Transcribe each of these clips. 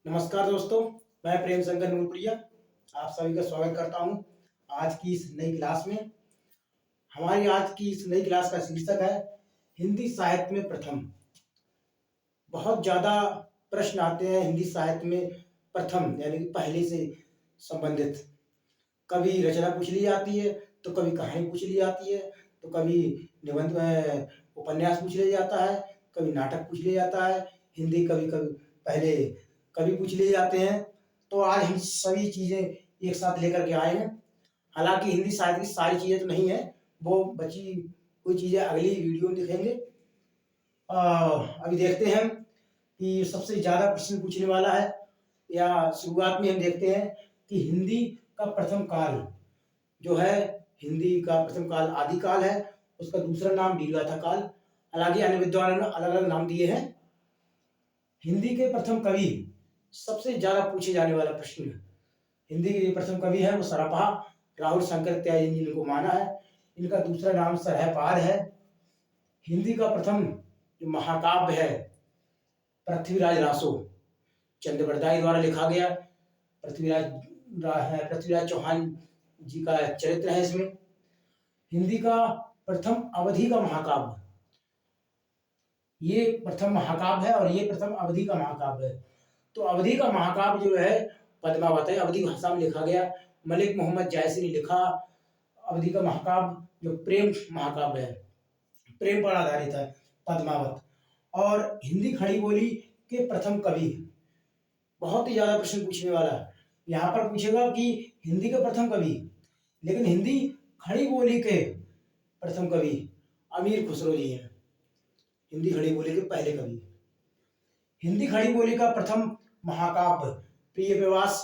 नमस्कार दोस्तों, मैं प्रेम शंकर नूरपुरिया आप सभी का स्वागत करता हूं आज की इस नई क्लास में। हमारी आज की इस नई क्लास का शीर्षक है हिंदी साहित्य में प्रथम। बहुत ज़्यादा प्रश्न आते हैं हिंदी साहित्य में प्रथम यानी कि पहले से संबंधित। कभी रचना पूछ ली जाती है, तो कभी कहानी पूछ ली जाती है, तो कभी निबंध उपन्यास पूछ लिया जाता है, कभी नाटक पूछ लिया जाता है। हिंदी कभी कभी पहले कभी पूछ लिए जाते हैं। तो आज हम सभी चीज़ें एक साथ लेकर के आए हैं। हालांकि हिंदी साहित्य की सारी चीज़ें तो नहीं है, वो बची कोई चीज़ें अगली वीडियो में दिखेंगे। अभी देखते हैं कि सबसे ज़्यादा प्रश्न पूछने वाला है, या शुरुआत में हम देखते हैं कि हिंदी का प्रथम काल जो है, हिंदी का प्रथम काल आदिकाल है, उसका दूसरा नाम दीर्घाथा काल। हालांकि अन्य विद्वानों ने अलग अलग नाम दिए हैं। हिंदी के प्रथम कवि, सबसे ज्यादा पूछे जाने वाला प्रश्न, हिंदी के जो प्रथम कवि है वो सरापा राहुल शंकर त्यागी जी ने को माना है। इनका दूसरा नाम सरहपाद है। हिंदी का प्रथम जो महाकाव्य है पृथ्वीराज रासो चंद्रवरदाई द्वारा लिखा गया। पृथ्वीराज चौहान जी का चरित्र है इसमें। हिंदी का प्रथम अवधि का महाकाव्य, ये प्रथम महाकाव्य है और ये प्रथम अवधि का महाकाव्य है। तो अवधि का महाकाव्य जो है पद्मावत है, अवधि भाषा में लिखा गया। मलिक मोहम्मद जायसी ने लिखा अवधि का महाकाव्य, जो प्रेम महाकाव्य है, प्रेम पर आधारित है, पद्मावत। और हिंदी खड़ी बोली के प्रथम कवि, बहुत ही ज्यादा प्रश्न पूछने वाला है। यहाँ पर पूछेगा कि हिंदी के प्रथम कवि, लेकिन हिंदी खड़ी बोली के प्रथम कवि अमीर खुसरो जी हैं। हिंदी खड़ी बोली के पहले कवि। हिंदी खड़ी बोली का प्रथम महाकाव्य प्रिय प्रवास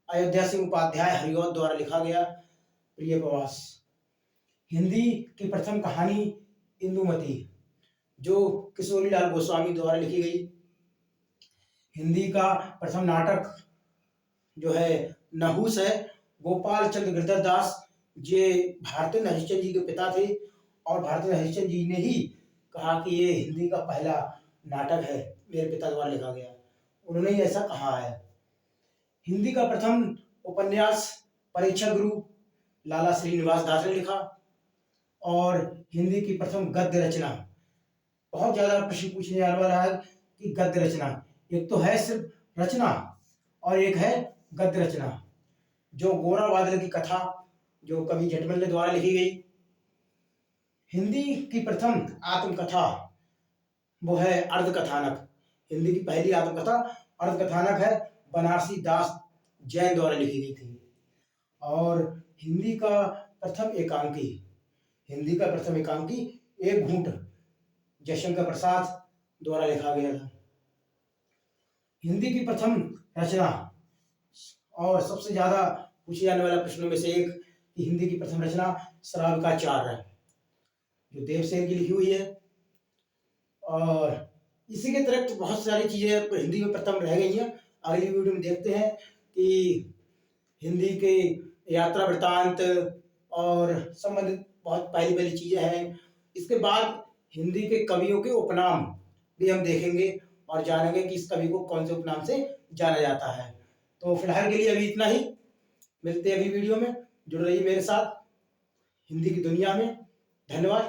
अयोध्या सिंह उपाध्याय हरिऔध द्वारा लिखा गया, प्रिय प्रवास। हिंदी की प्रथम कहानी इंदुमती, जो किशोरीलाल गोस्वामी द्वारा लिखी गई। हिंदी का प्रथम नाटक जो है नहुस है, गोपाल चंद्र गिरधर दास, ये भारती हरिश्चंद्र जी के पिता थे, और भारती हरिश्चंद्र जी ने ही कहा कि ये हिंदी का पहला नाटक है, मेरे पिता द्वारा लिखा गया, उन्होंने ही ऐसा कहा है। हिंदी का प्रथम उपन्यास परीक्षा गुरु लाला श्रीनिवास दास ने लिखा। और हिंदी की प्रथम गद्य रचना, बहुत ज्यादा प्रश्न पूछने वाला है कि गद्य रचना, एक तो है सिर्फ रचना और एक है गद्य रचना, जो गोरा बादल की कथा जो कवि जटमल द्वारा लिखी गई। हिंदी की प्रथम आत्मकथा वो है अर्धकथानक। हिंदी की पहली आत्मकथा अर्धकथानक है, बनारसी दास जैन द्वारा लिखी गई थी। और हिंदी का प्रथम एकांकी, हिंदी का प्रथम एकांकी एक घूंट जयशंकर प्रसाद द्वारा लिखा गया था। हिंदी की प्रथम रचना, और सबसे ज्यादा पूछे जाने वाला प्रश्नों में से एक कि हिंदी की प्रथम रचना श्रावकाचार्य है, जो देवसेन की लिखी हुई है। और इसी के अतिरिक्त बहुत सारी चीजें हिंदी में प्रथम रह गई हैं। अगली वीडियो में देखते हैं कि हिंदी के यात्रा वृतांत और संबंधित बहुत पहली पहली चीजें हैं। इसके बाद हिंदी के कवियों के उपनाम भी हम देखेंगे और जानेंगे कि इस कवि को कौन से उपनाम से जाना जाता है। तो फिलहाल के लिए अभी इतना ही, मिलते हैं अगली वीडियो में। जुड़ रहिए मेरे साथ हिंदी की दुनिया में। धन्यवाद।